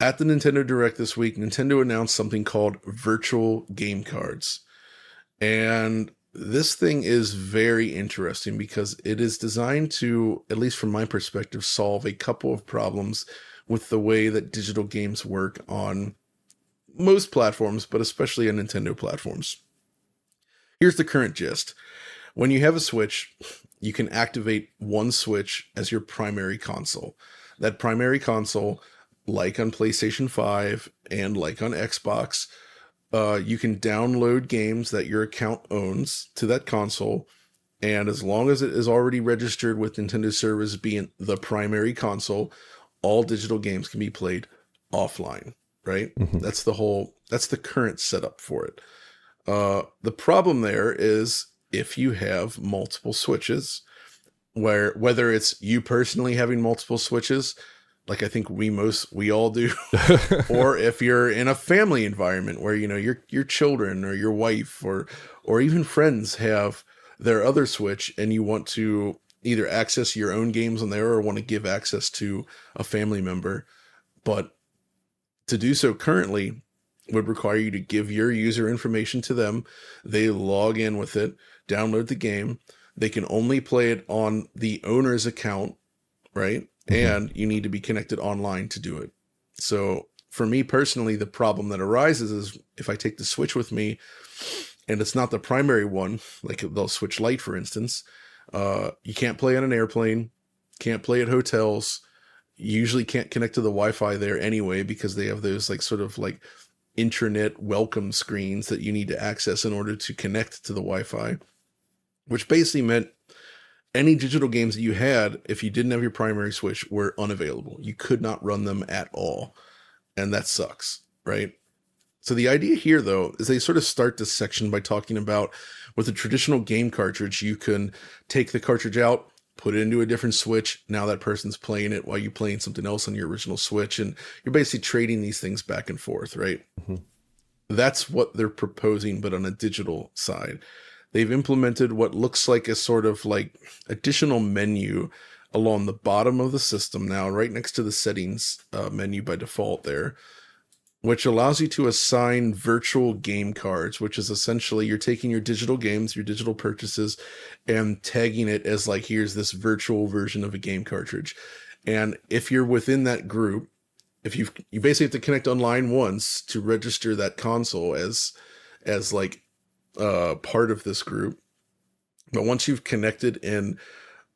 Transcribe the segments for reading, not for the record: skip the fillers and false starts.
At the Nintendo Direct this week, Nintendo announced something called virtual game cards. And this thing is very interesting because it is designed to, at least from my perspective, solve a couple of problems with the way that digital games work on most platforms, but especially on Nintendo platforms. Here's the current gist. When you have a Switch, you can activate one Switch as your primary console. That primary console, like on PlayStation 5 and like on Xbox, you can download games that your account owns to that console. And as long as it is already registered with Nintendo servers being the primary console, all digital games can be played offline, right? Mm-hmm. That's the current setup for it. The problem there is if you have multiple Switches, whether it's you personally having multiple Switches, like I think we all do, or if you're in a family environment where, your children or your wife or even friends have their other Switch and you want to either access your own games on there or want to give access to a family member. But to do so currently would require you to give your user information to them. They log in with it, download the game. They can only play it on the owner's account, right? Mm-hmm. And you need to be connected online to do it. So for me personally, the problem that arises is if I take the Switch with me and it's not the primary one, like the Switch Lite, for instance, you can't play on an airplane, can't play at hotels. You usually can't connect to the Wi-Fi there anyway, because they have those sort of intranet welcome screens that you need to access in order to connect to the Wi-Fi, which basically meant any digital games that you had, if you didn't have your primary Switch, were unavailable. You could not run them at all. And that sucks, right? So the idea here, though, is they sort of start this section by talking about with a traditional game cartridge, you can take the cartridge out, put it into a different Switch. Now that person's playing it while you're playing something else on your original Switch. And you're basically trading these things back and forth, right? Mm-hmm. That's what they're proposing, but on a digital side. They've implemented what looks like a sort of additional menu along the bottom of the system now, right next to the settings menu by default there, which allows you to assign virtual game cards, which is essentially you're taking your digital games, your digital purchases, and tagging it as here's this virtual version of a game cartridge. And if you're within that group, if you basically have to connect online once to register that console as part of this group. But once you've connected and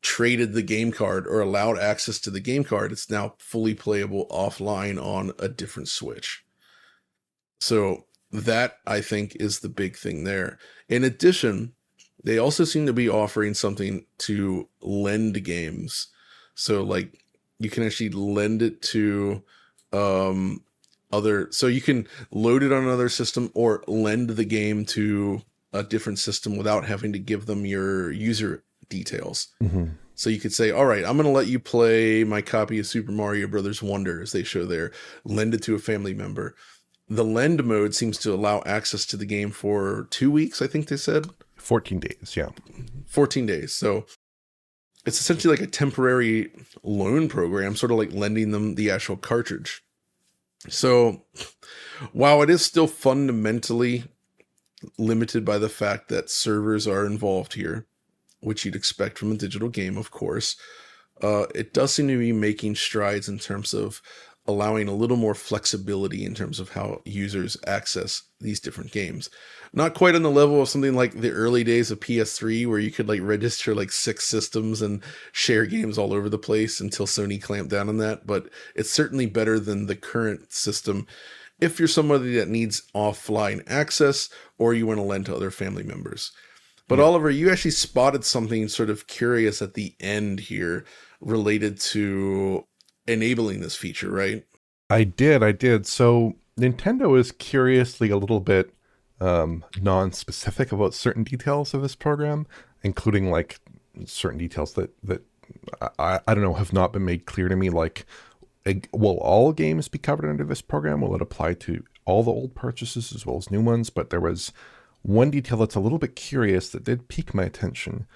traded the game card or allowed access to the game card, it's now fully playable offline on a different Switch. So that, I think, is the big thing there. In addition, they also seem to be offering something to lend games. So you can actually lend it to so you can load it on another system or lend the game to a different system without having to give them your user details. Mm-hmm. So you could say, all right, I'm going to let you play my copy of Super Mario Brothers Wonder, as they show there, lend it to a family member. The lend mode seems to allow access to the game for 2 weeks, I think they said. 14 days, yeah. 14 days. So it's essentially like a temporary loan program, sort of like lending them the actual cartridge. So while it is still fundamentally limited by the fact that servers are involved here, which you'd expect from a digital game, of course, it does seem to be making strides in terms of allowing a little more flexibility in terms of how users access these different games. Not quite on the level of something like the early days of PS3, where you could register 6 systems and share games all over the place until Sony clamped down on that. But it's certainly better than the current system if you're somebody that needs offline access or you want to lend to other family members. But yeah. Oliver, you actually spotted something sort of curious at the end here related to enabling this feature, right? I did. So Nintendo is curiously a little bit non-specific about certain details of this program, including certain details that I don't know, have not been made clear to me. Will all games be covered under this program? Will it apply to all the old purchases as well as new ones? But there was one detail that's a little bit curious that did pique my attention.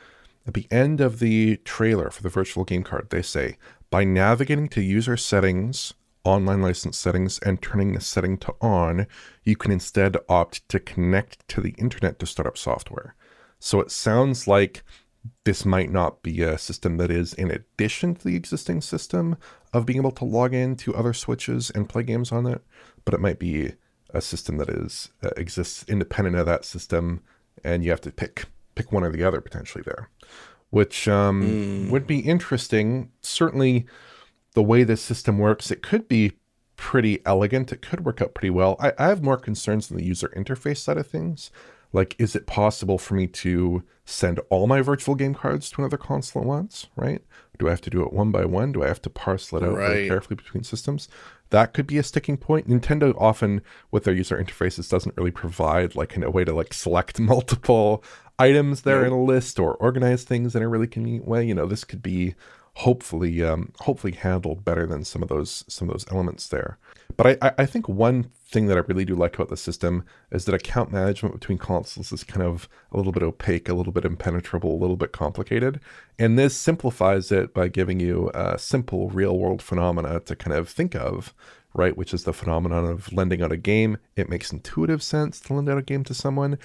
At the end of the trailer for the virtual game card, they say, by navigating to user settings online license settings and turning the setting to on, you can instead opt to connect to the internet to start up software. So it sounds like this might not be a system that is in addition to the existing system of being able to log in to other switches and play games on it, but it might be a system that is exists independent of that system, and you have to pick one or the other potentially there, which Mm, would be interesting. Certainly, the way this system works, it could be pretty elegant. It could work out pretty well. I have more concerns than the user interface side of things. Like, is it possible for me to send all my virtual game cards to another console at once, right? Do I have to do it one by one? Do I have to parcel it out very right. carefully between systems? That could be a sticking point. Nintendo often, with their user interfaces, doesn't really provide like a way to like select multiple items there in Nope. a list or organize things in a really convenient way. This could be hopefully handled better than some of those elements there. But I think one thing that I really do like about the system is that account management between consoles is kind of a little bit opaque, a little bit impenetrable, a little bit complicated. And this simplifies it by giving you a simple real world phenomena to kind of think of, right? Which is the phenomenon of lending out a game. It makes intuitive sense to lend out a game to someone.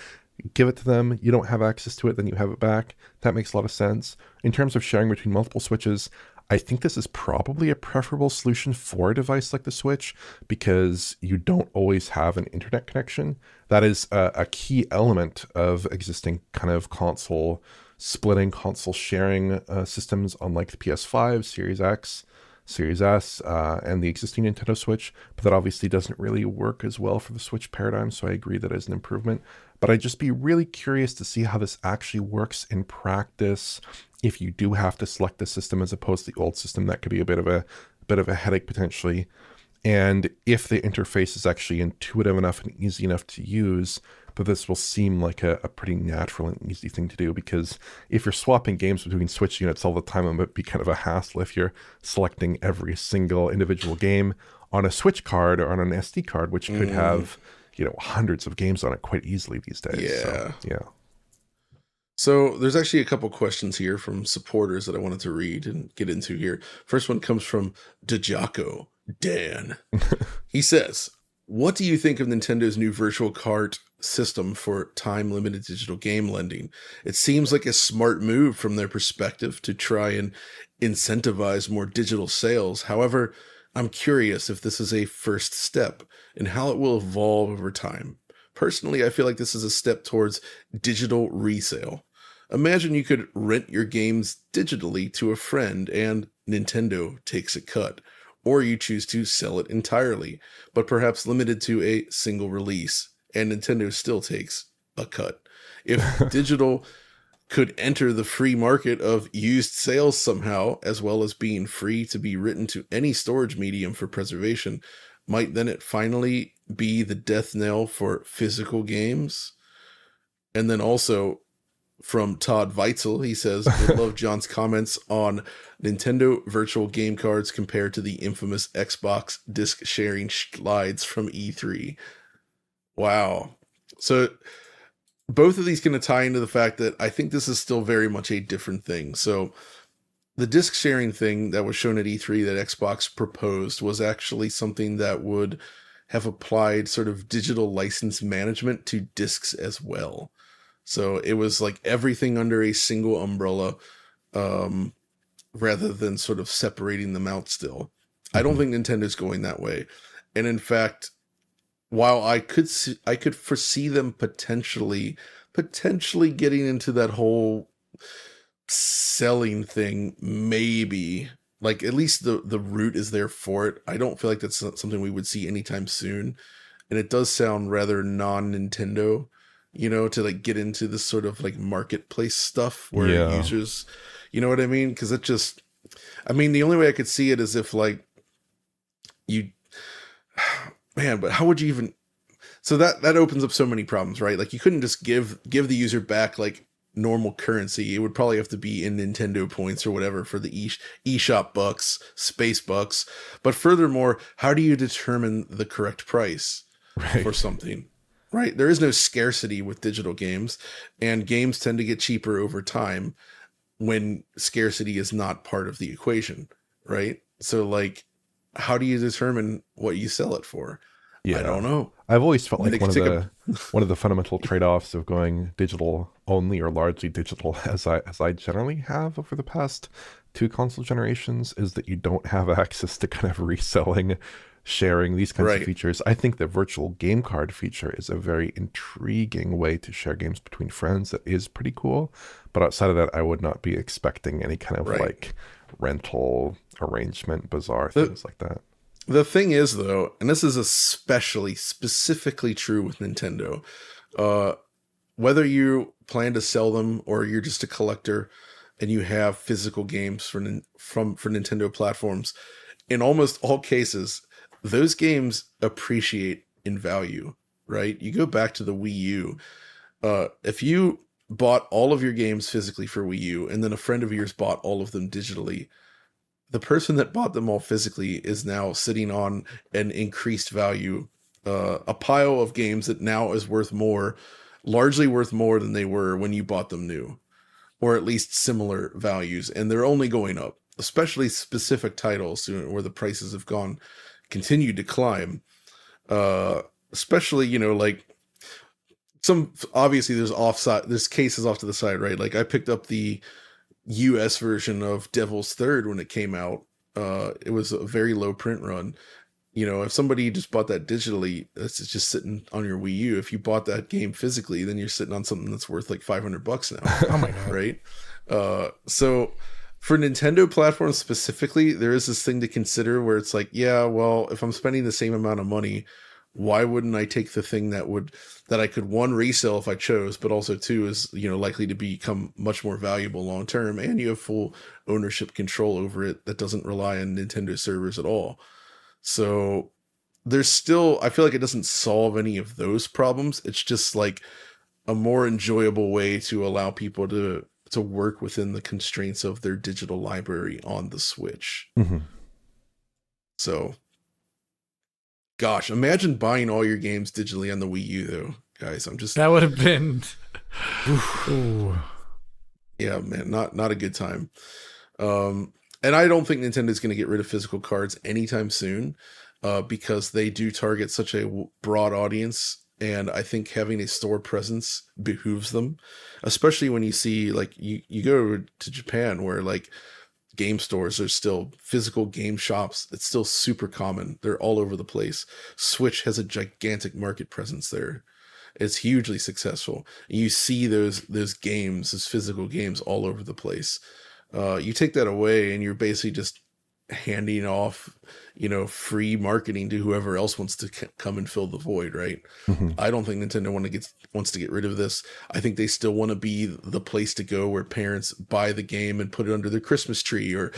Give it to them. You don't have access to it, then you have it back. That makes a lot of sense. In terms of sharing between multiple switches, I think this is probably a preferable solution for a device like the Switch because you don't always have an internet connection. That is a key element of existing kind of console splitting, console sharing systems, unlike the PS5, Series X, Series S, and the existing Nintendo Switch. But that obviously doesn't really work as well for the Switch paradigm, so I agree that is an improvement. But I'd just be really curious to see how this actually works in practice. If you do have to select the system as opposed to the old system, that could be a bit of a headache potentially. And if the interface is actually intuitive enough and easy enough to use, but this will seem like a pretty natural and easy thing to do, because if you're swapping games between Switch units all the time, it might be kind of a hassle if you're selecting every single individual game on a Switch card or on an SD card, which could Mm, have, hundreds of games on it quite easily these days. So, yeah. yeah. So there's actually a couple questions here from supporters that I wanted to read and get into here. First one comes from Dejako Dan. He says, "What do you think of Nintendo's new virtual cart system for time-limited digital game lending? It seems like a smart move from their perspective to try and incentivize more digital sales. However, I'm curious if this is a first step and how it will evolve over time. Personally, I feel like this is a step towards digital resale. Imagine you could rent your games digitally to a friend and Nintendo takes a cut, or you choose to sell it entirely, but perhaps limited to a single release, and Nintendo still takes a cut. If digital could enter the free market of used sales somehow, as well as being free to be written to any storage medium for preservation, might then it finally be the death knell for physical games?" And then also from Todd Weitzel, he says, "Would love John's comments on Nintendo virtual game cards compared to the infamous Xbox disc sharing slides from E3. Wow. So both of these kind of tie into the fact that I think this is still very much a different thing. So the disc sharing thing that was shown at E3 that Xbox proposed was actually something that would have applied sort of digital license management to discs as well. So it was like everything under a single umbrella, um, rather than sort of separating them out still. I don't Mhm. think Nintendo's going that way. And in fact, while I could foresee them potentially getting into that whole selling thing, maybe, like at least the route is there for it. I don't feel like that's something we would see anytime soon, and it does sound rather non-Nintendo, to like get into this sort of like marketplace stuff where Yeah. users, you know what I mean? Because I mean, the only way I could see it is if like you, man, but how would you even? So that opens up so many problems, right? Like you couldn't just give the user back like normal currency. It would probably have to be in Nintendo points or whatever for the eShop bucks, space bucks. But furthermore, how do you determine the correct price for Right. something? Right? There is no scarcity with digital games, and games tend to get cheaper over time when scarcity is not part of the equation, right? So like how do you determine what you sell it for? I Yeah. don't know. I've always felt I mean, like it could take a one of the fundamental trade-offs of going digital only or largely digital as I generally have over the past two console generations is that you don't have access to kind of reselling, sharing these kinds of right. features. I think the virtual game card feature is a very intriguing way to share games between friends that is pretty cool. But outside of that, I would not be expecting any kind of Right. like rental arrangement, bizarre The things like that. the thing is though, and this is especially specifically true with Nintendo, uh, whether you plan to sell them or you're just a collector and you have physical games for Nintendo platforms, in almost all cases, those games appreciate in value, right? You go back to the Wii U. If you bought all of your games physically for Wii U and then a friend of yours bought all of them digitally, the person that bought them all physically is now sitting on an increased value, a pile of games that now is worth more, largely worth more than they were when you bought them new, or at least similar values, and they're only going up. Especially specific titles where the prices have gone continued to climb. Uh, Especially like some obviously there's cases off to the side, right? Like I picked up the US version of Devil's Third when it came out. It was a very low print run. If somebody just bought that digitally, that's just sitting on your Wii U. If you bought that game physically, then you're sitting on something that's worth like $500 now, Oh my god. right? So for Nintendo platforms specifically, there is this thing to consider where it's like, yeah, well, if I'm spending the same amount of money, why wouldn't I take the thing that I could one resell if I chose, but also two is likely to become much more valuable long term, and you have full ownership control over it that doesn't rely on Nintendo servers at all. So there's still, I feel like it doesn't solve any of those problems. It's just like a more enjoyable way to allow people to work within the constraints of their digital library on the Switch. Mhm. So gosh, imagine buying all your games digitally on the Wii U though, guys. I'm just That would have been. Ooh. yeah, man, not a good time. And I don't think Nintendo's going to get rid of physical cards anytime soon, because they do target such a broad audience. And I think having a store presence behooves them, especially when you see like you go to Japan where like game stores are still physical game shops. It's still super common. They're all over the place. Switch has a gigantic market presence there. It's hugely successful. You see those games, those physical games all over the place. You take that away and you're basically just handing off free marketing to whoever else wants to come and fill the void, right? Mhm. I don't think Nintendo wants to get rid of this. I think they still want to be the place to go where parents buy the game and put it under their Christmas tree, or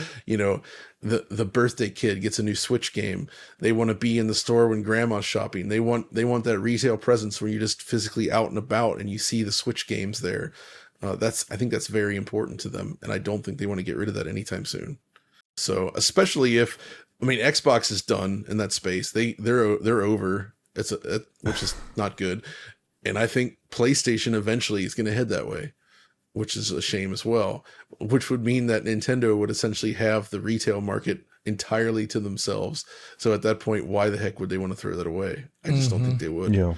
the birthday kid gets a new Switch game. They want to be in the store when grandma's shopping. They want that retail presence where you're just physically out and about and you see the Switch games there. I think that's very important to them, and I don't think they want to get rid of that anytime soon. So, especially if, I mean, Xbox is done in that space. They're over. Which is not good. And I think PlayStation eventually is going to head that way, which is a shame as well. Which would mean that Nintendo would essentially have the retail market entirely to themselves. So at that point, why the heck would they want to throw that away? I just don't think they would. Yeah.